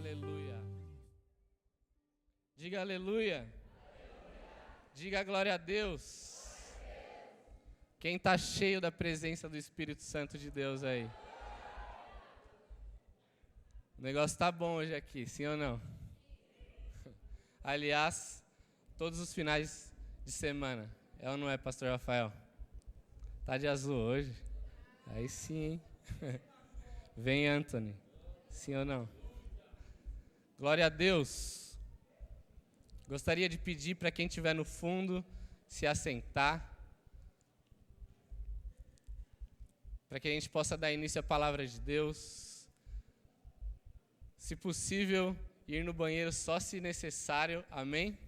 Aleluia. Diga aleluia. Diga glória a Deus. Quem está cheio da presença do Espírito Santo de Deus aí? O negócio está bom hoje aqui, sim ou não? Aliás, todos os finais de semana. É ou não é, pastor Rafael? Tá de azul hoje? Aí sim, hein? Vem, Anthony. Sim ou não? Glória a Deus. Gostaria de pedir para quem estiver no fundo se assentar, para que a gente possa dar início à palavra de Deus. Se possível, ir no banheiro só se necessário, amém?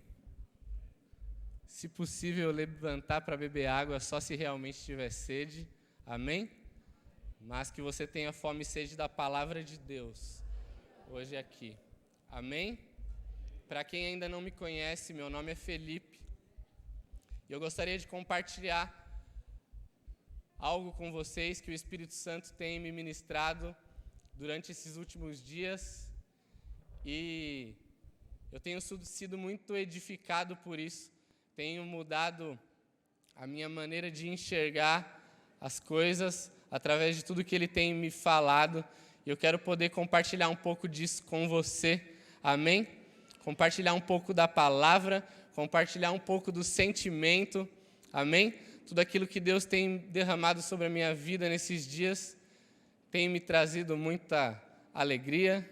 Se possível, levantar para beber água só se realmente tiver sede, amém? Mas que você tenha fome e sede da palavra de Deus, hoje aqui, amém? Para quem ainda não me conhece, meu nome é Felipe, e eu gostaria de compartilhar algo com vocês que o Espírito Santo tem me ministrado durante esses últimos dias, e eu tenho sido muito edificado por isso. Tenho mudado a minha maneira de enxergar as coisas através de tudo que Ele tem me falado, e eu quero poder compartilhar um pouco disso com você, amém? Compartilhar um pouco da palavra, compartilhar um pouco do sentimento, amém? Tudo aquilo que Deus tem derramado sobre a minha vida nesses dias tem me trazido muita alegria,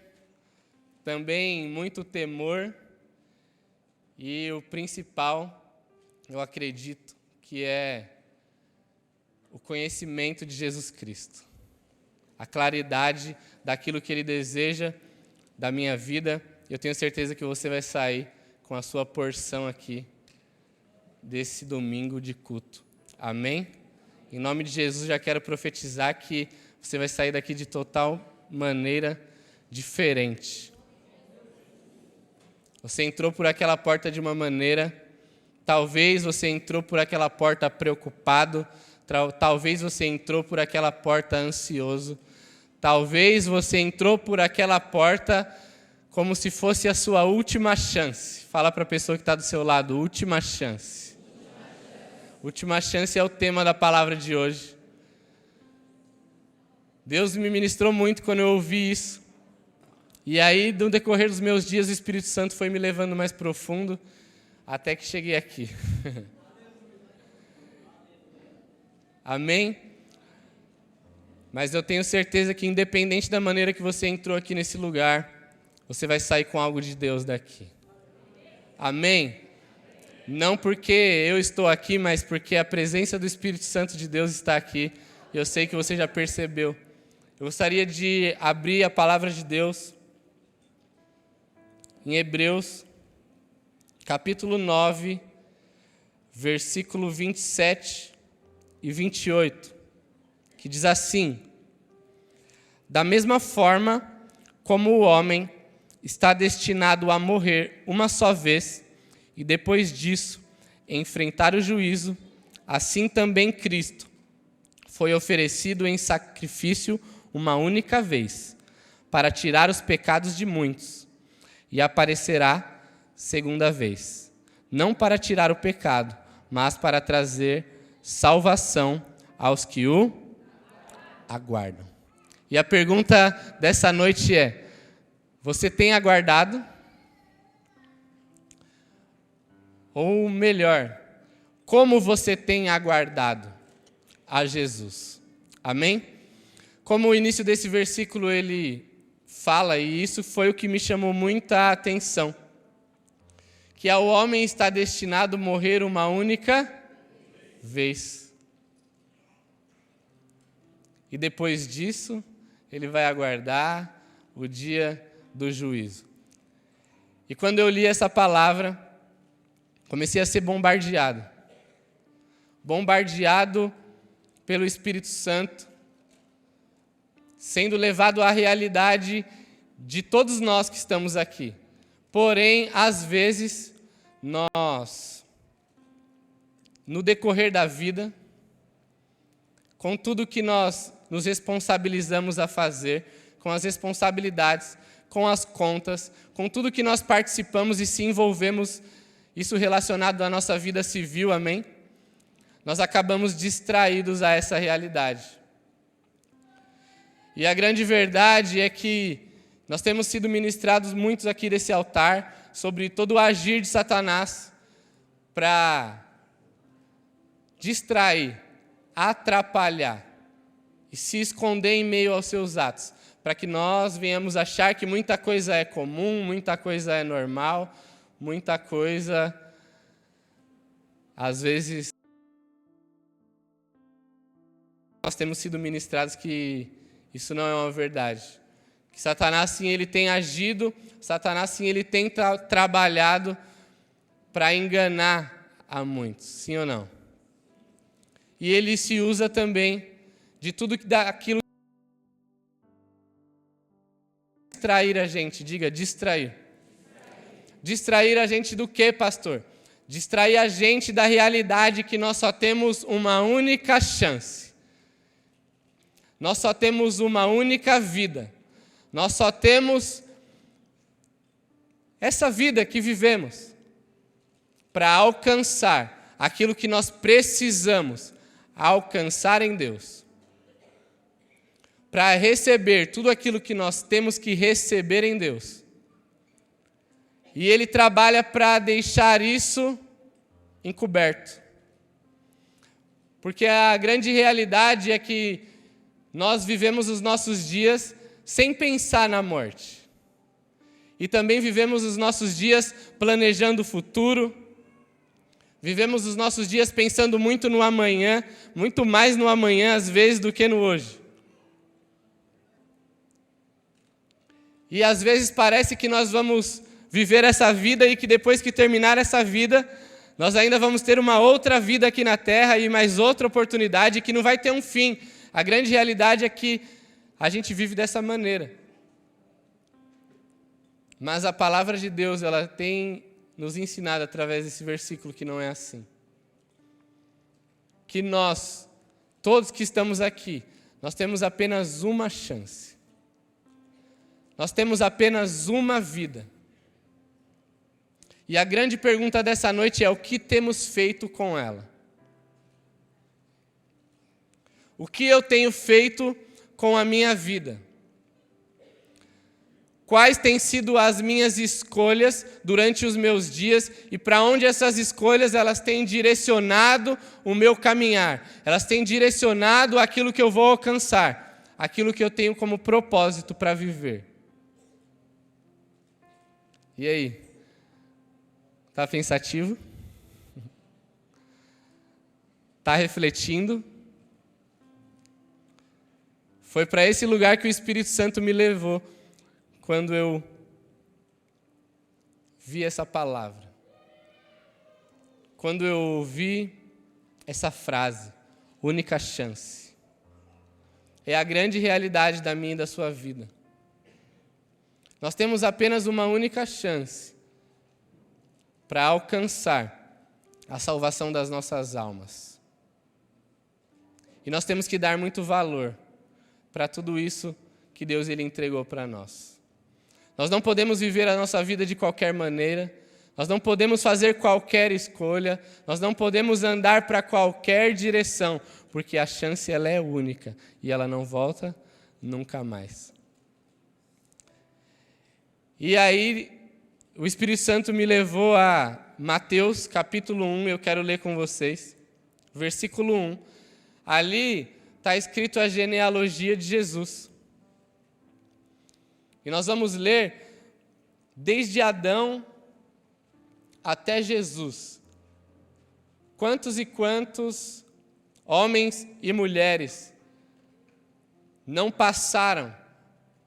também muito temor, e o principal, eu acredito, que é o conhecimento de Jesus Cristo, a claridade daquilo que Ele deseja da minha vida. Eu tenho certeza que você vai sair com a sua porção aqui desse domingo de culto. Amém? Em nome de Jesus, já quero profetizar que você vai sair daqui de total maneira diferente. Você entrou por aquela porta de uma maneira, talvez você entrou por aquela porta preocupado, talvez você entrou por aquela porta ansioso, talvez você entrou por aquela porta como se fosse a sua última chance. Fala para a pessoa que está do seu lado, última chance. Última chance é o tema da palavra de hoje. Deus me ministrou muito quando eu ouvi isso. E aí, no decorrer dos meus dias, o Espírito Santo foi me levando mais profundo, até que cheguei aqui. Amém? Mas eu tenho certeza que, independente da maneira que você entrou aqui nesse lugar, você vai sair com algo de Deus daqui. Amém? Não porque eu estou aqui, mas porque a presença do Espírito Santo de Deus está aqui. E eu sei que você já percebeu. Eu gostaria de abrir a palavra de Deus em Hebreus, capítulo 9, versículo 27 e 28, que diz assim: da mesma forma como o homem está destinado a morrer uma só vez e depois disso enfrentar o juízo, assim também Cristo foi oferecido em sacrifício uma única vez para tirar os pecados de muitos, e aparecerá segunda vez, não para tirar o pecado, mas para trazer salvação aos que o aguardam. E a pergunta dessa noite é: você tem aguardado? Ou melhor, como você tem aguardado a Jesus? Amém? Como o início desse versículo ele fala, e isso foi o que me chamou muita atenção, que ao homem está destinado a morrer uma única vez. E depois disso, ele vai aguardar o dia do juízo. E quando eu li essa palavra, comecei a ser bombardeado pelo Espírito Santo, sendo levado à realidade de todos nós que estamos aqui. Porém, às vezes, nós, no decorrer da vida, com tudo que nós nos responsabilizamos a fazer, com as responsabilidades, com as contas, com tudo que nós participamos e se envolvemos, isso relacionado à nossa vida civil, amém? Nós acabamos distraídos a essa realidade. E a grande verdade é que nós temos sido ministrados muitos aqui desse altar sobre todo o agir de Satanás para distrair, atrapalhar e se esconder em meio aos seus atos, para que nós venhamos achar que muita coisa é comum, muita coisa é normal, muita coisa, às vezes, nós temos sido ministrados que isso não é uma verdade. Que Satanás, sim, ele tem agido, Satanás, sim, ele tem trabalhado para enganar a muitos, sim ou não? E ele se usa também de tudo daquilo que distrair a gente, diga, distrair. Distrair a gente do quê, pastor? Distrair a gente da realidade que nós só temos uma única chance. Nós só temos uma única vida. Nós só temos essa vida que vivemos para alcançar aquilo que nós precisamos alcançar em Deus. Para receber tudo aquilo que nós temos que receber em Deus. E ele trabalha para deixar isso encoberto. Porque a grande realidade é que nós vivemos os nossos dias sem pensar na morte. E também vivemos os nossos dias planejando o futuro. Vivemos os nossos dias pensando muito no amanhã, muito mais no amanhã às vezes do que no hoje. E às vezes parece que nós vamos viver essa vida e que depois que terminar essa vida, nós ainda vamos ter uma outra vida aqui na Terra e mais outra oportunidade que não vai ter um fim. A grande realidade é que a gente vive dessa maneira. Mas a palavra de Deus, ela tem nos ensinado através desse versículo que não é assim. Que nós, todos que estamos aqui, nós temos apenas uma chance. Nós temos apenas uma vida. E a grande pergunta dessa noite é: o que temos feito com ela? O que eu tenho feito com a minha vida? Quais têm sido as minhas escolhas durante os meus dias e para onde essas escolhas elas têm direcionado o meu caminhar? Elas têm direcionado aquilo que eu vou alcançar, aquilo que eu tenho como propósito para viver. E aí? Está pensativo? Está refletindo? Foi para esse lugar que o Espírito Santo me levou quando eu vi essa palavra. Quando eu ouvi essa frase, única chance. É a grande realidade da minha e da sua vida. Nós temos apenas uma única chance para alcançar a salvação das nossas almas. E nós temos que dar muito valor para tudo isso que Deus ele entregou para nós. Nós não podemos viver a nossa vida de qualquer maneira, nós não podemos fazer qualquer escolha, nós não podemos andar para qualquer direção, porque a chance ela é única e ela não volta nunca mais. E aí, o Espírito Santo me levou a Mateus capítulo 1, eu quero ler com vocês, versículo 1. Ali está escrito a genealogia de Jesus. E nós vamos ler desde Adão até Jesus. Quantos e quantos homens e mulheres não passaram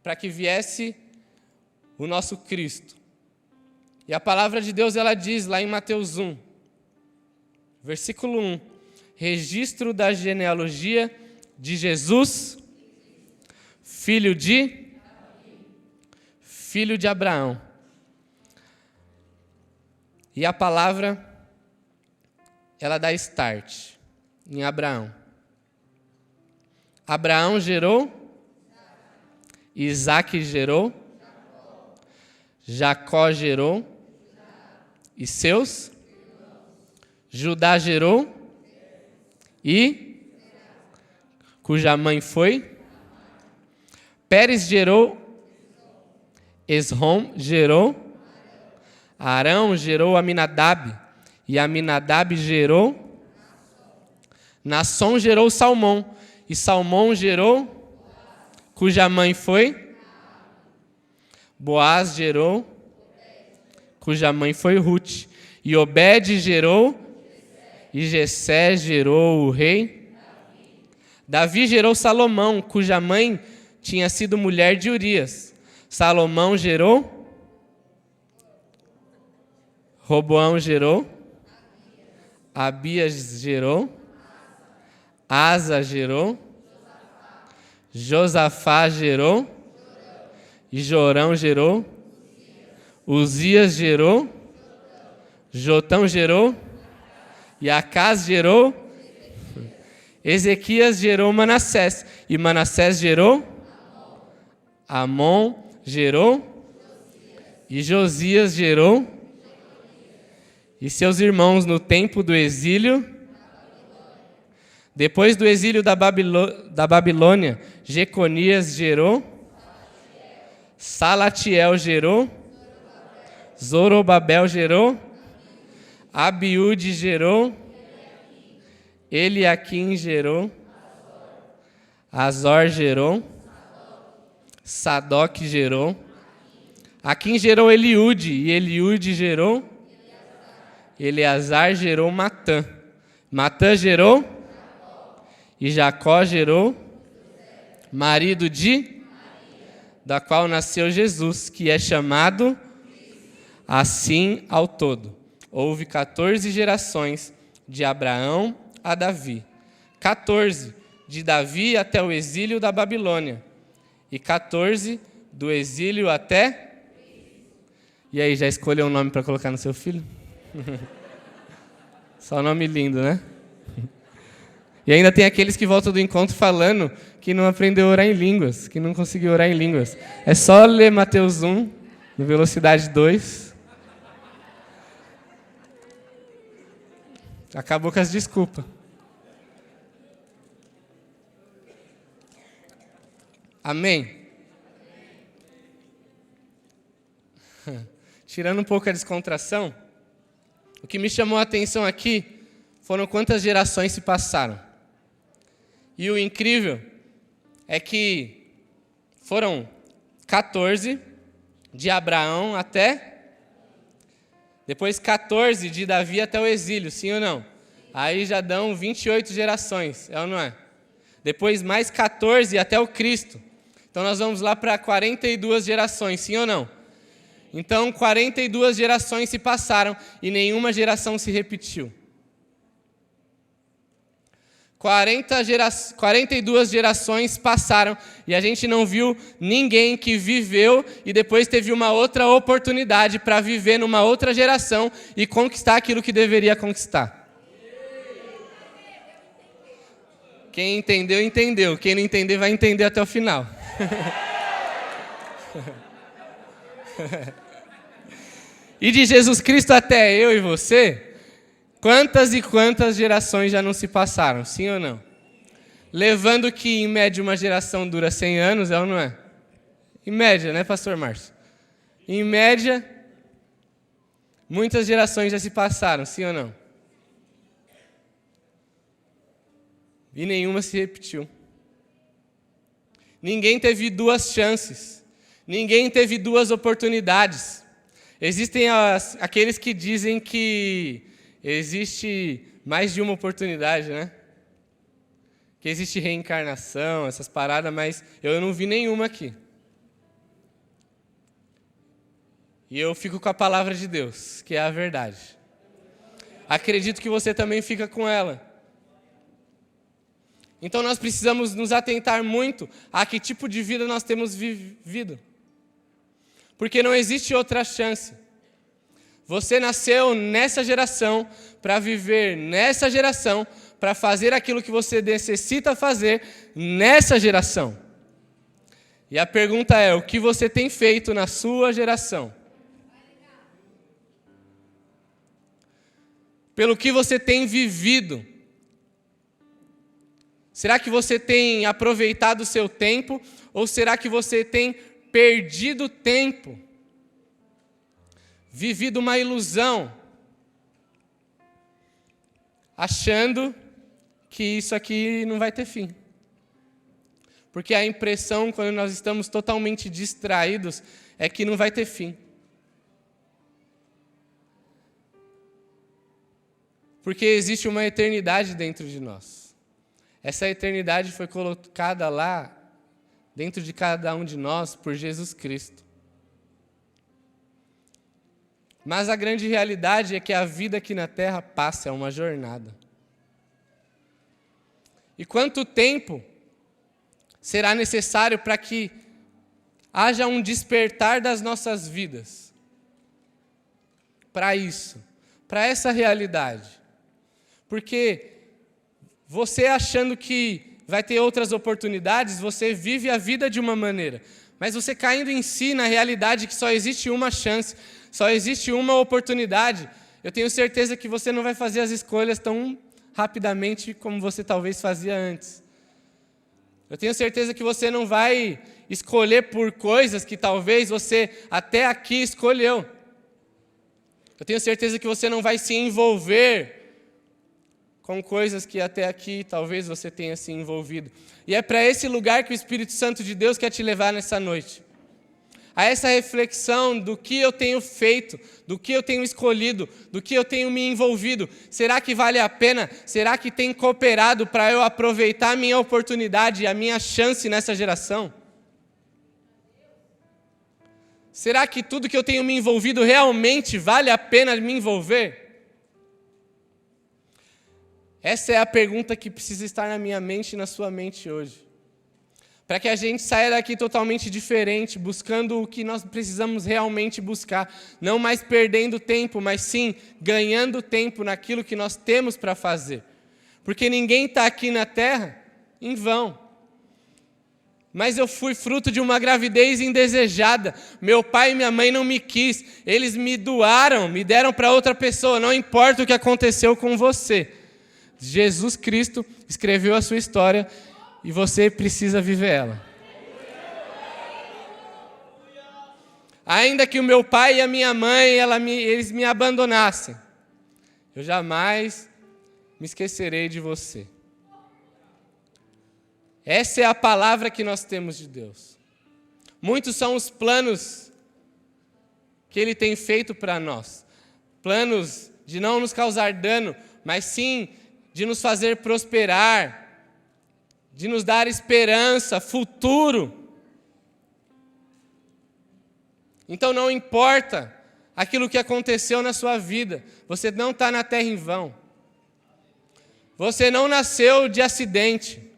para que viesse o nosso Cristo? E a palavra de Deus ela diz lá em Mateus 1, versículo 1, registro da genealogia de Jesus, filho de Abraão. E a palavra, ela dá start em Abraão. Abraão gerou, Isaac gerou, Jacó gerou e seus. Judá gerou e cuja mãe foi. Pérez gerou. Esrom gerou. Arão gerou Aminadab e Aminadab gerou. Nasson gerou Salmão e Salmão gerou, cuja mãe foi. Boaz gerou, cuja mãe foi Ruth. E Obed gerou, e Jessé gerou o rei. Davi gerou Salomão, cuja mãe tinha sido mulher de Urias. Salomão gerou. Roboão gerou. Abias gerou. Asa gerou. Josafá gerou. E Jorão gerou. Uzias gerou. Jotão gerou. E Acás gerou. Ezequias gerou Manassés. E Manassés gerou. Amon gerou. E Josias gerou. E seus irmãos no tempo do exílio. Depois do exílio da Babilônia, Jeconias gerou. Salatiel gerou. Zorobabel gerou. Abiúde gerou. Eliaquim gerou. Azor gerou. Sadoc gerou. Aquim gerou Eliúde, e Eliúde gerou. Eleazar gerou Matã. Matã gerou. E Jacó gerou. Marido de. Da qual nasceu Jesus, que é chamado assim ao todo. Houve 14 gerações de Abraão a Davi. 14 de Davi até o exílio da Babilônia. E 14 do exílio até... E aí, já escolheu um nome para colocar no seu filho? Só nome lindo, né? E ainda tem aqueles que voltam do encontro falando que não aprendeu a orar em línguas, que não conseguiu orar em línguas. É só ler Mateus 1, no velocidade 2. Acabou com as desculpas. Amém? Tirando um pouco a descontração, o que me chamou a atenção aqui foram quantas gerações se passaram. E o incrível é que foram 14 de Abraão até... Depois 14 de Davi até o exílio, sim ou não? Aí já dão 28 gerações, é ou não é? Depois mais 14 até o Cristo. Então nós vamos lá para 42 gerações, sim ou não? Então 42 gerações se passaram e nenhuma geração se repetiu. 42 gerações passaram e a gente não viu ninguém que viveu e depois teve uma outra oportunidade para viver numa outra geração e conquistar aquilo que deveria conquistar. Quem entendeu, entendeu. Quem não entender, vai entender até o final. E de Jesus Cristo até eu e você... Quantas e quantas gerações já não se passaram, sim ou não? Levando que, em média, uma geração dura 100 anos, é ou não é? Em média, né, pastor Márcio? Em média, muitas gerações já se passaram, sim ou não? E nenhuma se repetiu. Ninguém teve duas chances. Ninguém teve duas oportunidades. Existem aqueles que dizem que existe mais de uma oportunidade, né? Que existe reencarnação, essas paradas, mas eu não vi nenhuma aqui. E eu fico com a palavra de Deus, que é a verdade. Acredito que você também fica com ela. Então nós precisamos nos atentar muito a que tipo de vida nós temos vivido. Porque não existe outra chance. Você nasceu nessa geração, para viver nessa geração, para fazer aquilo que você necessita fazer nessa geração. E a pergunta é, o que você tem feito na sua geração? pelo que você tem vivido? Será que você tem aproveitado o seu tempo ou será que você tem perdido tempo? Vivido uma ilusão, achando que isso aqui não vai ter fim. Porque a impressão, quando nós estamos totalmente distraídos, é que não vai ter fim. Porque existe uma eternidade dentro de nós. Essa eternidade foi colocada lá, dentro de cada um de nós, por Jesus Cristo. Mas a grande realidade é que a vida aqui na Terra passa, é uma jornada. E quanto tempo será necessário para que haja um despertar das nossas vidas? Para isso, para essa realidade. Porque você achando que vai ter outras oportunidades, você vive a vida de uma maneira. Mas você caindo em si na realidade que só existe uma chance, só existe uma oportunidade, eu tenho certeza que você não vai fazer as escolhas tão rapidamente como você talvez fazia antes. Eu tenho certeza que você não vai escolher por coisas que talvez você até aqui escolheu. Eu tenho certeza que você não vai se envolver com coisas que até aqui talvez você tenha se envolvido. E é para esse lugar que o Espírito Santo de Deus quer te levar nessa noite. A essa reflexão do que eu tenho feito, do que eu tenho escolhido, do que eu tenho me envolvido. Será que vale a pena? Será que tem cooperado para eu aproveitar a minha oportunidade e a minha chance nessa geração? Será que tudo que eu tenho me envolvido realmente vale a pena me envolver? Essa é a pergunta que precisa estar na minha mente e na sua mente hoje. Para que a gente saia daqui totalmente diferente, buscando o que nós precisamos realmente buscar. Não mais perdendo tempo, mas sim ganhando tempo naquilo que nós temos para fazer. Porque ninguém está aqui na terra em vão. Mas eu fui fruto de uma gravidez indesejada. Meu pai e minha mãe não me quis. Eles me doaram, me deram para outra pessoa. Não importa o que aconteceu com você. Jesus Cristo escreveu a sua história e você precisa viver ela. Ainda que o meu pai e a minha mãe, eles me abandonassem, eu jamais me esquecerei de você. Essa é a palavra que nós temos de Deus. Muitos são os planos que Ele tem feito para nós. Planos de não nos causar dano, mas sim de nos fazer prosperar, de nos dar esperança, futuro. Então não importa aquilo que aconteceu na sua vida, você não está na terra em vão. Você não nasceu de acidente.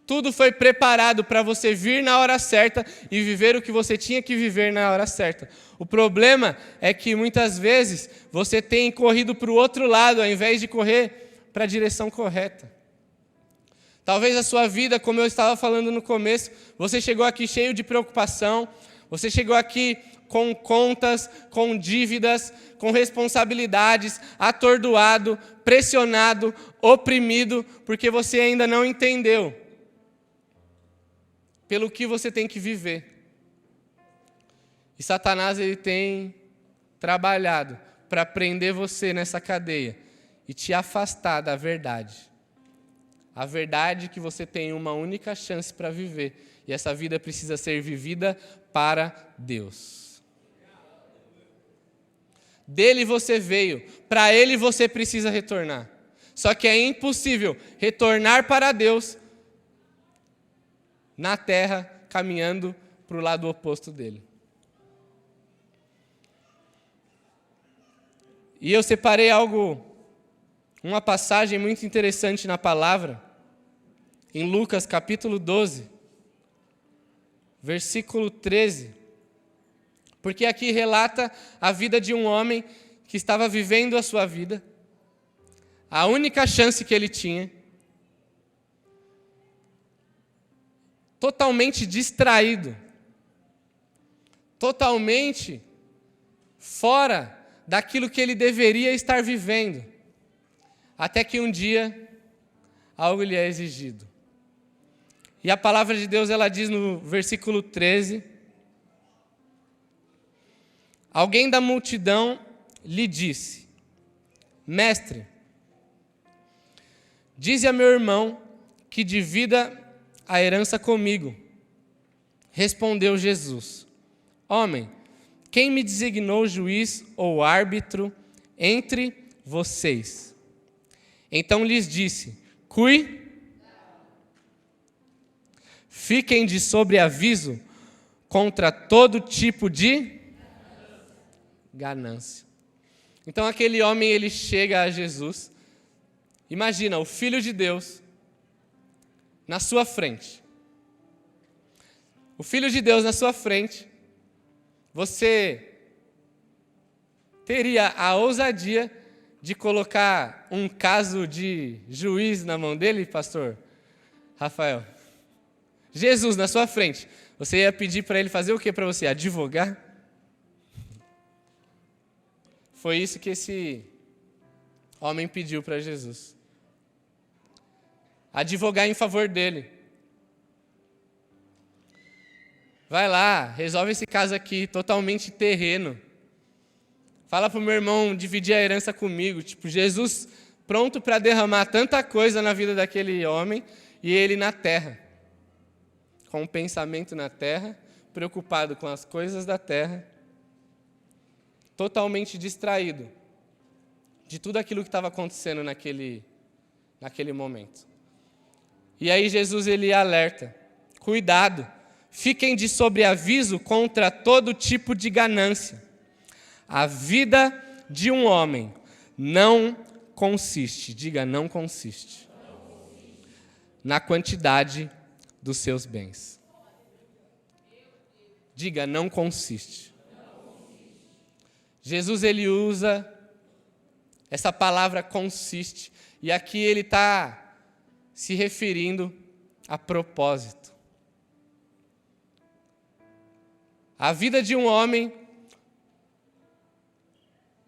Tudo foi preparado para você vir na hora certa e viver o que você tinha que viver na hora certa. O problema é que muitas vezes você tem corrido para o outro lado, ao invés de correr para a direção correta. Talvez a sua vida, como eu estava falando no começo, você chegou aqui cheio de preocupação, você chegou aqui com contas, com dívidas, com responsabilidades, atordoado, pressionado, oprimido, porque você ainda não entendeu pelo que você tem que viver. E Satanás, ele tem trabalhado para prender você nessa cadeia e te afastar da verdade. A verdade é que você tem uma única chance para viver. E essa vida precisa ser vivida para Deus. Dele você veio, para Ele você precisa retornar. Só que é impossível retornar para Deus na terra, caminhando para o lado oposto dele. E eu separei uma passagem muito interessante na palavra, em Lucas capítulo 12, versículo 13. Porque aqui relata a vida de um homem que estava vivendo a sua vida, a única chance que ele tinha, totalmente distraído, totalmente fora daquilo que ele deveria estar vivendo, até que um dia algo lhe é exigido. E a palavra de Deus, ela diz no versículo 13: alguém da multidão lhe disse: Mestre, dize a meu irmão que divida a herança comigo. Respondeu Jesus: Homem, quem me designou juiz ou árbitro entre vocês? Então lhes disse: Fiquem de sobreaviso contra todo tipo de ganância. Então aquele homem, ele chega a Jesus. Imagina, o Filho de Deus na sua frente. O Filho de Deus na sua frente. Você teria a ousadia de colocar um caso de juiz na mão dele, pastor Rafael? Jesus na sua frente. Você ia pedir para ele fazer o que para você? Advogar? Foi isso que esse homem pediu para Jesus. Advogar em favor dele. Vai lá, resolve esse caso aqui, totalmente terreno. Fala para o meu irmão dividir a herança comigo. Tipo, Jesus pronto para derramar tanta coisa na vida daquele homem e ele na terra. Com o pensamento na terra, preocupado com as coisas da terra, totalmente distraído de tudo aquilo que estava acontecendo naquele momento. E aí Jesus, ele alerta: cuidado, fiquem de sobreaviso contra todo tipo de ganância. A vida de um homem não consiste, diga, não consiste, na quantidade dos seus bens. Diga, não consiste. Jesus, ele usa essa palavra consiste, e aqui ele está se referindo a propósito. A vida de um homem,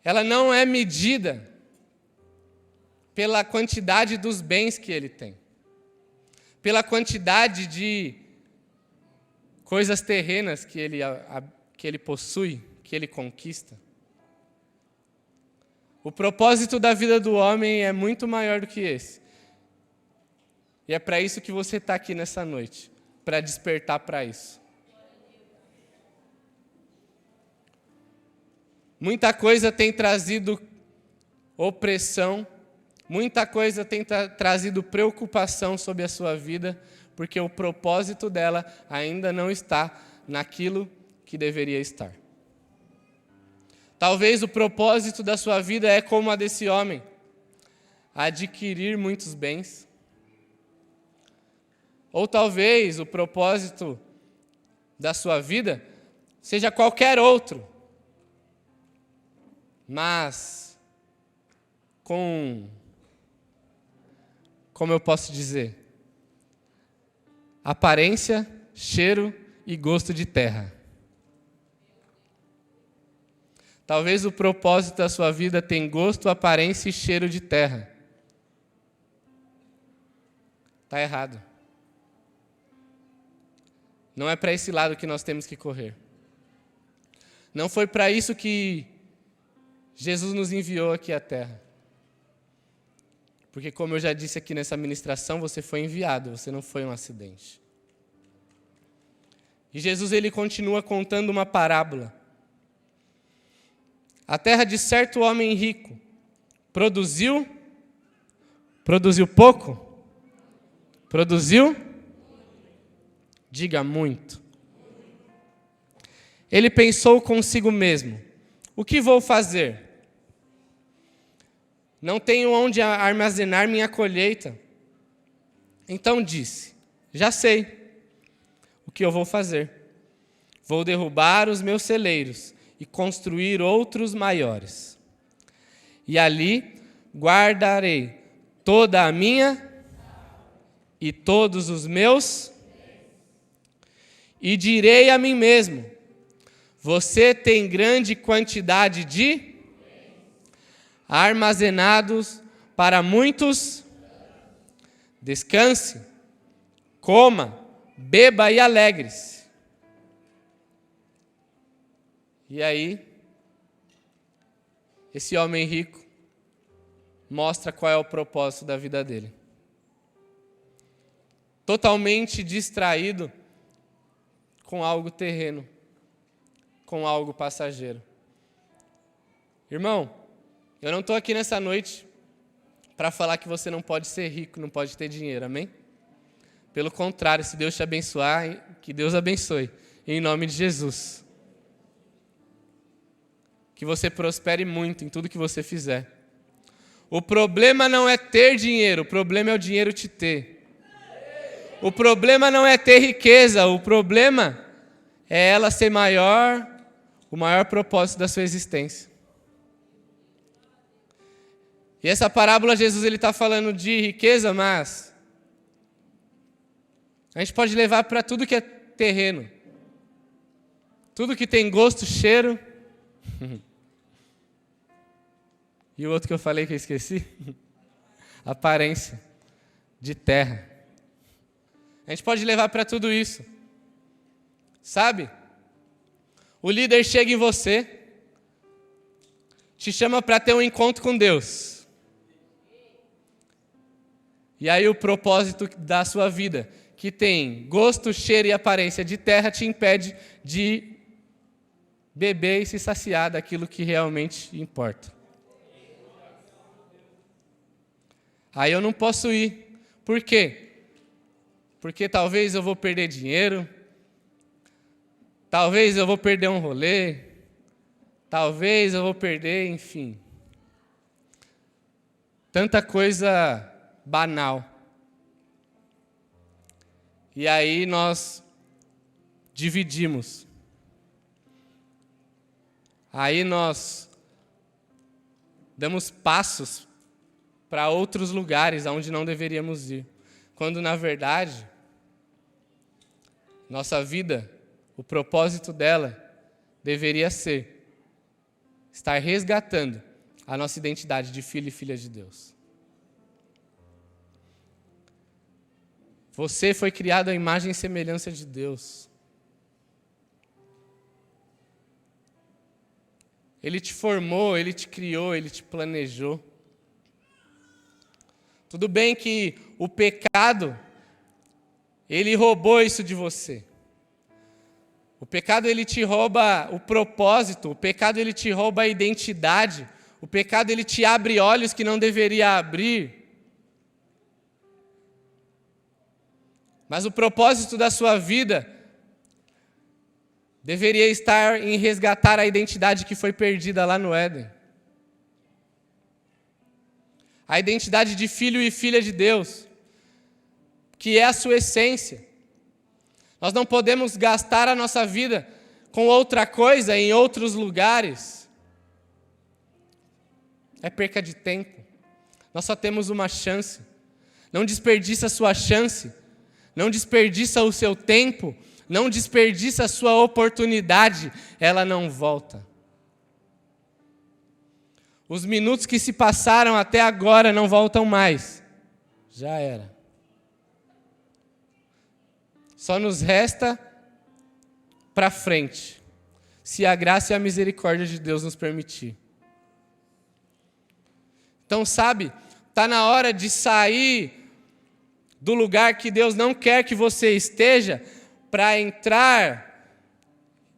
ela não é medida pela quantidade dos bens que ele tem, pela quantidade de coisas terrenas que ele possui, que ele conquista. O propósito da vida do homem é muito maior do que esse. E é para isso que você está aqui nessa noite, para despertar para isso. Muita coisa tem trazido opressão, muita coisa tem trazido preocupação sobre a sua vida, porque o propósito dela ainda não está naquilo que deveria estar. Talvez o propósito da sua vida é como a desse homem: adquirir muitos bens. Ou talvez o propósito da sua vida seja qualquer outro, mas como eu posso dizer, aparência, cheiro e gosto de terra. Talvez o propósito da sua vida tenha gosto, aparência e cheiro de terra. Está errado. Não é para esse lado que nós temos que correr. Não foi para isso que Jesus nos enviou aqui à terra. Porque, como eu já disse aqui nessa ministração, você foi enviado, você não foi um acidente. E Jesus, ele continua contando uma parábola. A terra de certo homem rico produziu pouco? Produziu? Diga, muito. Ele pensou consigo mesmo: o que vou fazer? Não tenho onde armazenar minha colheita. Então disse: já sei o que eu vou fazer. Vou derrubar os meus celeiros e construir outros maiores. E ali guardarei toda a minha e todos os meus, e direi a mim mesmo: você tem grande quantidade de armazenados para muitos. Descanse, coma, beba e alegre-se. E aí, esse homem rico mostra qual é o propósito da vida dele. Totalmente distraído com algo terreno, com algo passageiro. Irmão, eu não estou aqui nessa noite para falar que você não pode ser rico, não pode ter dinheiro, amém? Pelo contrário, se Deus te abençoar, que Deus abençoe, em nome de Jesus. Que você prospere muito em tudo que você fizer. O problema não é ter dinheiro, o problema é o dinheiro te ter. O problema não é ter riqueza, o problema é ela ser maior, o maior propósito da sua existência. E essa parábola, Jesus está falando de riqueza, mas a gente pode levar para tudo que é terreno. Tudo que tem gosto, cheiro. E o outro que eu falei que eu esqueci? Aparência de terra. A gente pode levar para tudo isso. Sabe? O líder chega em você, te chama para ter um encontro com Deus. E aí o propósito da sua vida, que tem gosto, cheiro e aparência de terra, te impede de beber e se saciar daquilo que realmente importa. Aí eu não posso ir. Por quê? Porque talvez eu vou perder dinheiro, talvez eu vou perder um rolê, talvez eu vou perder, enfim. Tanta coisa banal. E aí nós dividimos. Aí nós damos passos para outros lugares aonde não deveríamos ir. Quando, na verdade, nossa vida, o propósito dela deveria ser estar resgatando a nossa identidade de filho e filha de Deus. Você foi criado à imagem e semelhança de Deus. Ele te formou, Ele te criou, Ele te planejou. Tudo bem que o pecado, ele roubou isso de você. O pecado, ele te rouba o propósito, o pecado, ele te rouba a identidade, o pecado, ele te abre olhos que não deveria abrir. Mas o propósito da sua vida deveria estar em resgatar a identidade que foi perdida lá no Éden. A identidade de filho e filha de Deus, que é a sua essência. Nós não podemos gastar a nossa vida com outra coisa, em outros lugares. É perca de tempo. Nós só temos uma chance. Não desperdiça a sua chance. Não desperdiça o seu tempo, não desperdiça a sua oportunidade, ela não volta. Os minutos que se passaram até agora não voltam mais. Já era. Só nos resta para frente, se a graça e a misericórdia de Deus nos permitir. Então, sabe, está na hora de sair do lugar que Deus não quer que você esteja, para entrar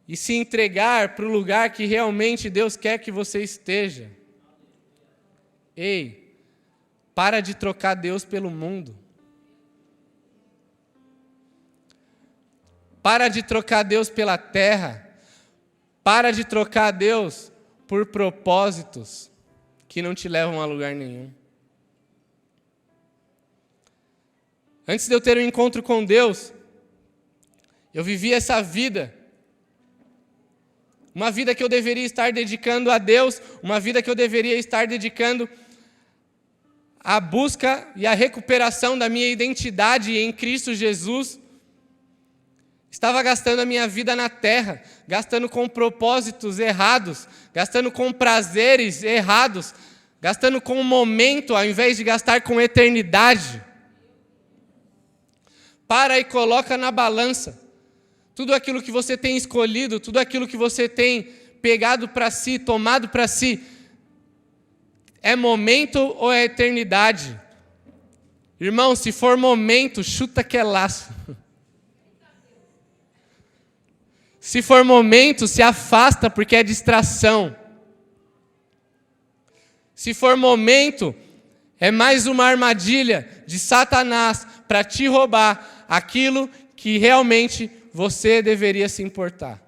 e se entregar para o lugar que realmente Deus quer que você esteja. Ei, para de trocar Deus pelo mundo. Para de trocar Deus pela terra. Para de trocar Deus por propósitos que não te levam a lugar nenhum. Antes de eu ter um encontro com Deus, eu vivia essa vida. Uma vida que eu deveria estar dedicando a Deus, uma vida que eu deveria estar dedicando à busca e à recuperação da minha identidade em Cristo Jesus. Estava gastando a minha vida na terra, gastando com propósitos errados, gastando com prazeres errados, Gastando com o momento ao invés de gastar com eternidade. Para e coloca na balança. Tudo aquilo que você tem escolhido, tudo aquilo que você tem pegado para si, tomado para si, é momento ou é eternidade? Irmão, se for momento, chuta que é laço. Se for momento, se afasta porque é distração. Se for momento, é mais uma armadilha de Satanás para te roubar aquilo que realmente você deveria se importar.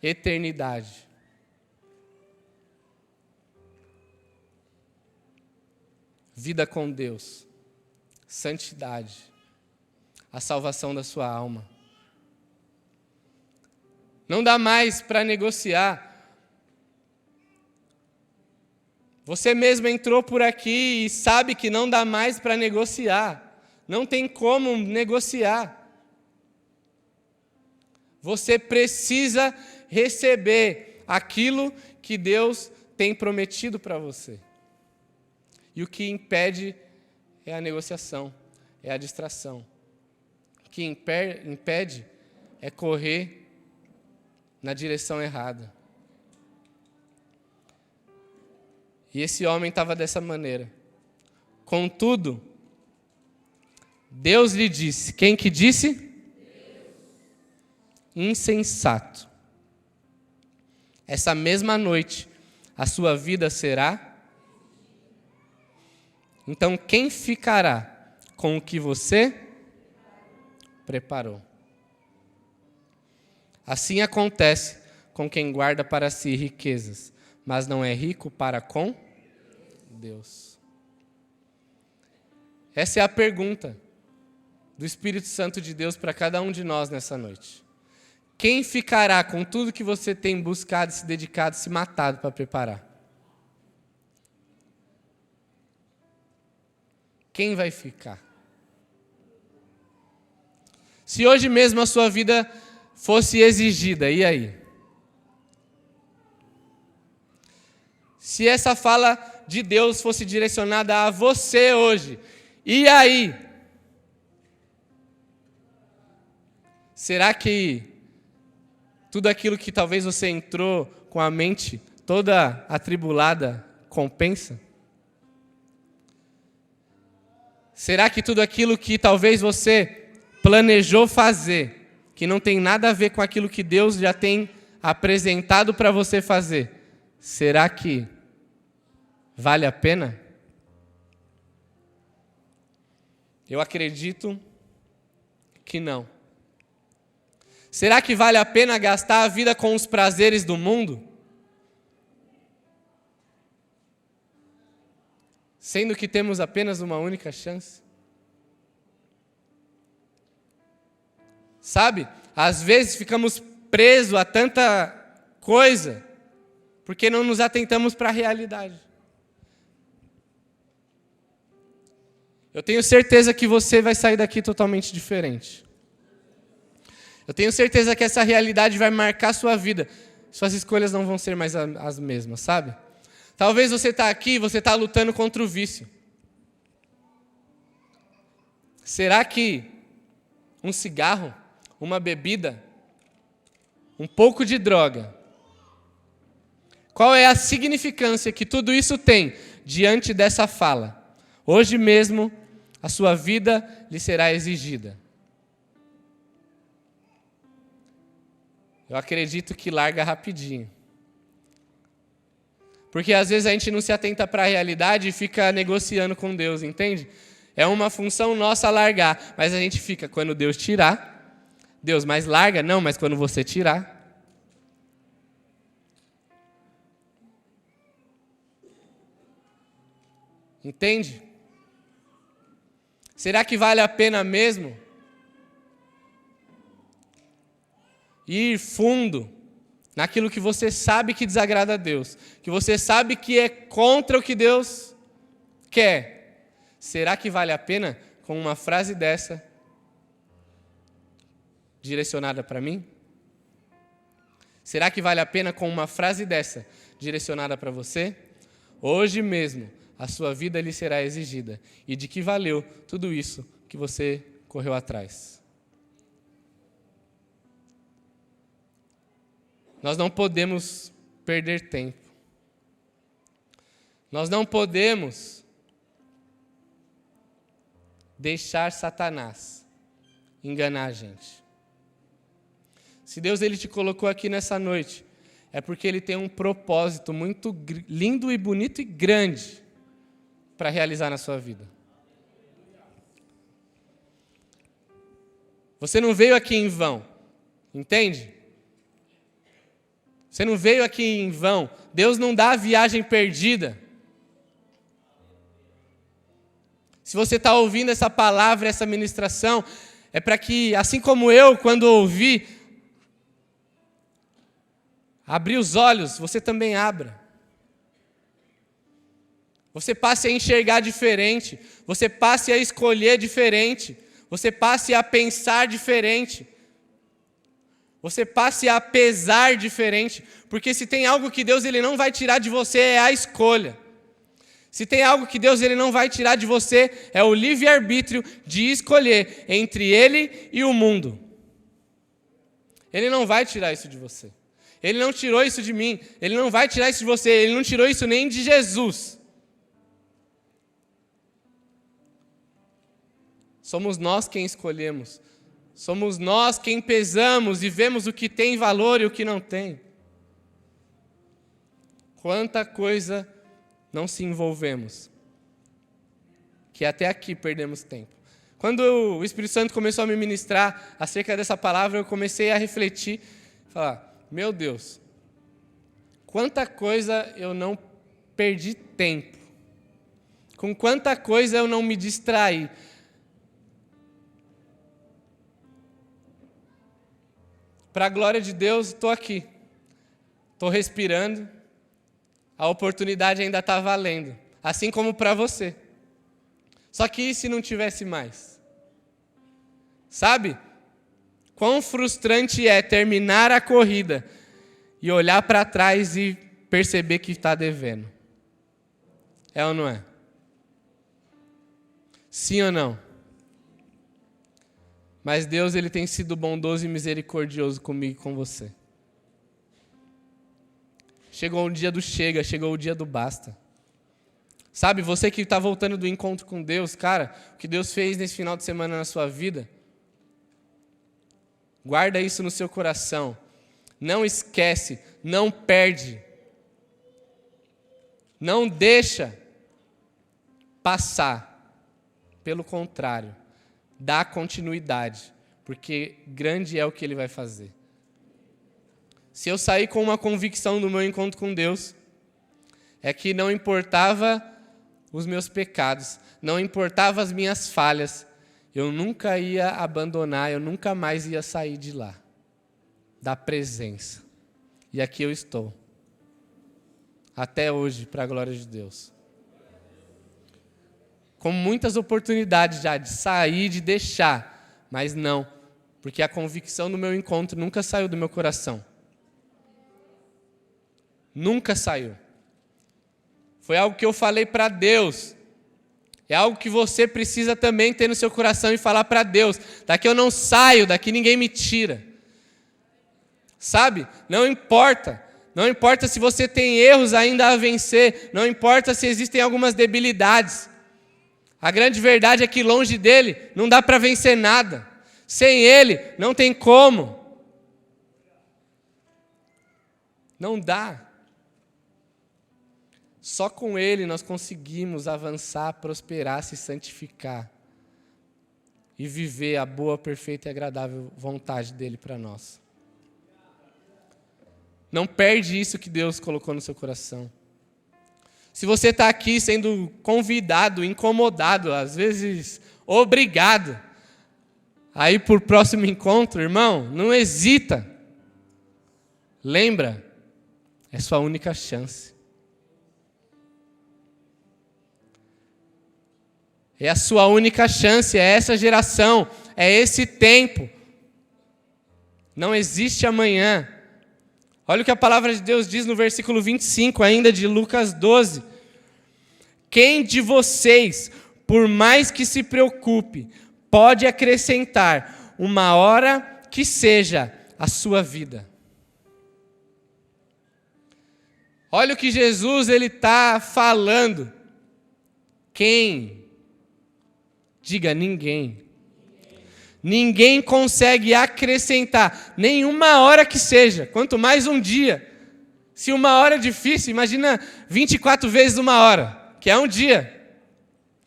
Eternidade. Vida com Deus. Santidade. A salvação da sua alma. Não dá mais para negociar. Você mesmo entrou por aqui e sabe que não dá mais para negociar. Não tem como negociar. Você precisa receber aquilo que Deus tem prometido para você. E o que impede é a negociação, é a distração. O que impede é correr na direção errada. E esse homem estava dessa maneira. Contudo, Deus lhe disse. Quem que disse? Deus. Insensato. Essa mesma noite, a sua vida será? Então, quem ficará com o que você preparou? Assim acontece com quem guarda para si riquezas, mas não é rico para com Deus. Essa é a pergunta do Espírito Santo de Deus para cada um de nós nessa noite. Quem ficará com tudo que você tem buscado, se dedicado, se matado para preparar? Quem vai ficar? Se hoje mesmo a sua vida fosse exigida, e aí? Se essa fala de Deus fosse direcionada a você hoje, e aí? Será que tudo aquilo que talvez você entrou com a mente toda atribulada compensa? Será que tudo aquilo que talvez você planejou fazer, que não tem nada a ver com aquilo que Deus já tem apresentado para você fazer, será que vale a pena? Eu acredito que não. Será que vale a pena gastar a vida com os prazeres do mundo? Sendo que temos apenas uma única chance? Sabe? Às vezes ficamos presos a tanta coisa, porque não nos atentamos para a realidade. Eu tenho certeza que você vai sair daqui totalmente diferente. Eu tenho certeza que essa realidade vai marcar sua vida. Suas escolhas não vão ser mais as mesmas, sabe? Talvez você está aqui, você está lutando contra o vício. Será que um cigarro, uma bebida, um pouco de droga, qual é a significância que tudo isso tem diante dessa fala? Hoje mesmo, a sua vida lhe será exigida. Eu acredito que larga rapidinho. Porque às vezes a gente não se atenta para a realidade e fica negociando com Deus, entende? É uma função nossa largar, mas a gente fica, quando Deus tirar, Deus, mas larga? Não, mas quando você tirar. Entende? Será que vale a pena mesmo ir fundo naquilo que você sabe que desagrada a Deus, que você sabe que é contra o que Deus quer? Será que vale a pena com uma frase dessa direcionada para mim? Será que vale a pena com uma frase dessa direcionada para você? Hoje mesmo, a sua vida lhe será exigida. E de que valeu tudo isso que você correu atrás? Nós não podemos perder tempo. Nós não podemos deixar Satanás enganar a gente. Se Deus ele te colocou aqui nessa noite, é porque Ele tem um propósito muito lindo e bonito e grande para realizar na sua vida. Você não veio aqui em vão, entende? Você não veio aqui em vão. Deus não dá viagem perdida. Se você está ouvindo essa palavra, essa ministração, é para que, assim como eu, quando ouvi, abrir os olhos, você também abra. Você passe a enxergar diferente. Você passe a escolher diferente. Você passe a pensar diferente. Você passe a pesar diferente. Porque se tem algo que Deus ele não vai tirar de você, é a escolha. Se tem algo que Deus ele não vai tirar de você, é o livre-arbítrio de escolher entre Ele e o mundo. Ele não vai tirar isso de você. Ele não tirou isso de mim. Ele não vai tirar isso de você. Ele não tirou isso nem de Jesus. Somos nós quem escolhemos. Somos nós quem pesamos e vemos o que tem valor e o que não tem. Quanta coisa não se envolvemos, que até aqui perdemos tempo. Quando o Espírito Santo começou a me ministrar acerca dessa palavra, eu comecei a refletir, falar, meu Deus, quanta coisa eu não perdi tempo, com quanta coisa eu não me distraí. Para a glória de Deus, estou aqui, estou respirando, a oportunidade ainda está valendo, assim como para você. Só que e se não tivesse mais? Sabe? Quão frustrante é terminar a corrida e olhar para trás e perceber que está devendo. É ou não é? Sim ou não? Mas Deus ele tem sido bondoso e misericordioso comigo e com você. Chegou o dia do chega, chegou o dia do basta. Sabe, você que está voltando do encontro com Deus, cara, o que Deus fez nesse final de semana na sua vida, guarda isso no seu coração. Não esquece, não perde. Não deixa passar. Pelo contrário, dá continuidade, porque grande é o que Ele vai fazer. Se eu sair com uma convicção do meu encontro com Deus, é que não importava os meus pecados, não importava as minhas falhas, eu nunca ia abandonar, eu nunca mais ia sair de lá, da presença. E aqui eu estou, até hoje, para a glória de Deus. Com muitas oportunidades já de sair, de deixar, mas não, porque a convicção do meu encontro nunca saiu do meu coração. Nunca saiu. Foi algo que eu falei para Deus. É algo que você precisa também ter no seu coração e falar para Deus. Daqui eu não saio, daqui ninguém me tira. Sabe? Não importa. Não importa se você tem erros ainda a vencer. Não importa se existem algumas debilidades. A grande verdade é que longe dele não dá para vencer nada. Sem ele não tem como. Não dá. Só com Ele nós conseguimos avançar, prosperar, se santificar e viver a boa, perfeita e agradável vontade dEle para nós. Não perde isso que Deus colocou no seu coração. Se você está aqui sendo convidado, incomodado, às vezes obrigado a ir para o próximo encontro, irmão, não hesita. Lembra, é sua única chance. É a sua única chance, é essa geração, é esse tempo. Não existe amanhã. Olha o que a palavra de Deus diz no versículo 25, ainda de Lucas 12. Quem de vocês, por mais que se preocupe, pode acrescentar uma hora que seja a sua vida? Olha o que Jesus está falando. Quem? Diga, ninguém. Ninguém consegue acrescentar nenhuma hora que seja, quanto mais um dia. Se uma hora é difícil, imagina 24 vezes uma hora, que é um dia.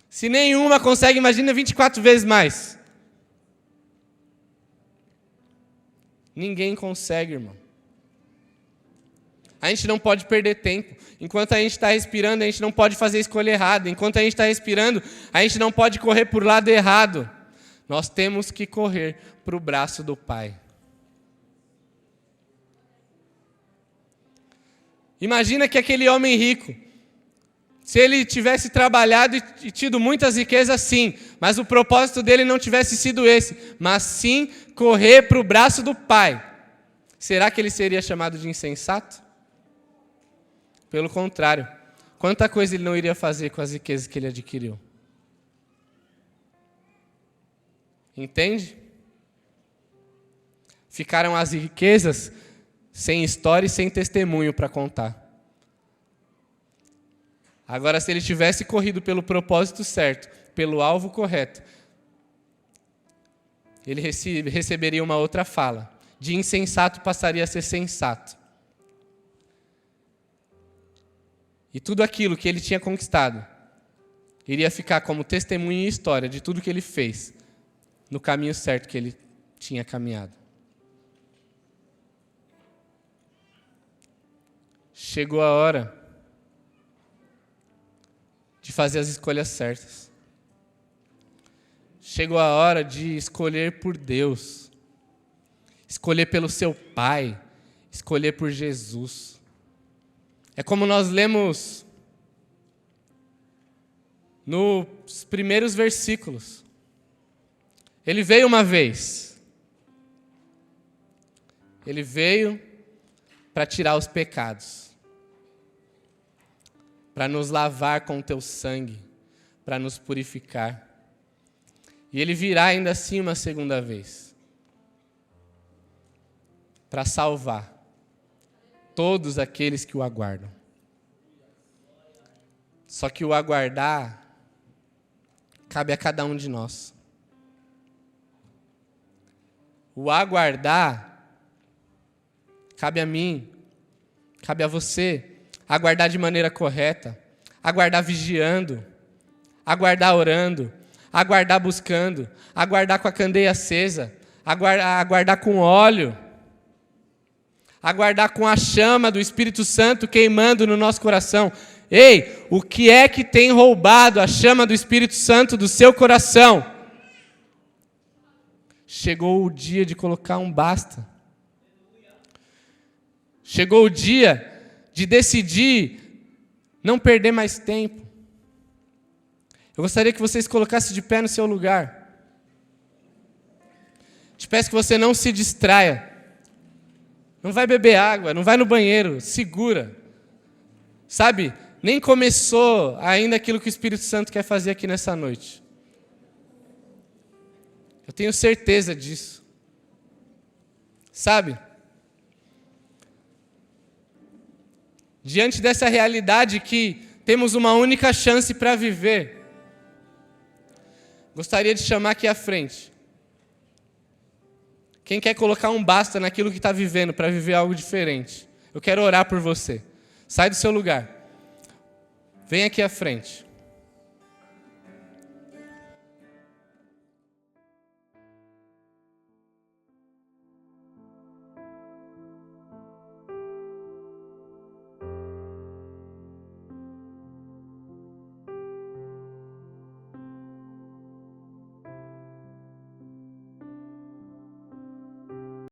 Se nenhuma consegue, imagina 24 vezes mais. Ninguém consegue, irmão. A gente não pode perder tempo. Enquanto a gente está respirando, a gente não pode fazer escolha errada. Enquanto a gente está respirando, a gente não pode correr para o lado errado. Nós temos que correr para o braço do Pai. Imagina que aquele homem rico, se ele tivesse trabalhado e tido muitas riquezas, sim, mas o propósito dele não tivesse sido esse, mas sim correr para o braço do Pai. Será que ele seria chamado de insensato? Pelo contrário, quanta coisa ele não iria fazer com as riquezas que ele adquiriu? Entende? Ficaram as riquezas sem história e sem testemunho para contar. Agora, se ele tivesse corrido pelo propósito certo, pelo alvo correto, ele receberia uma outra fala. De insensato passaria a ser sensato. E tudo aquilo que ele tinha conquistado iria ficar como testemunho e história de tudo que ele fez no caminho certo que ele tinha caminhado. Chegou a hora de fazer as escolhas certas. Chegou a hora de escolher por Deus, escolher pelo seu Pai, escolher por Jesus. É como nós lemos nos primeiros versículos. Ele veio uma vez. Ele veio para tirar os pecados, para nos lavar com o teu sangue, para nos purificar. E ele virá ainda assim uma segunda vez, para salvar todos aqueles que o aguardam. Só que o aguardar cabe a cada um de nós. O aguardar cabe a mim, cabe a você. Aguardar de maneira correta, aguardar vigiando, aguardar orando, aguardar buscando, aguardar com a candeia acesa, aguardar com óleo, aguardar com a chama do Espírito Santo queimando no nosso coração. Ei, o que é que tem roubado a chama do Espírito Santo do seu coração? Chegou o dia de colocar um basta. Chegou o dia de decidir não perder mais tempo. Eu gostaria que vocês colocassem de pé no seu lugar. Te peço que você não se distraia. Não vai beber água, não vai no banheiro, segura. Sabe, nem começou ainda aquilo que o Espírito Santo quer fazer aqui nessa noite. Eu tenho certeza disso. Sabe? Diante dessa realidade que temos uma única chance para viver, gostaria de chamar aqui à frente quem quer colocar um basta naquilo que está vivendo para viver algo diferente. Eu quero orar por você. Sai do seu lugar. Vem aqui à frente.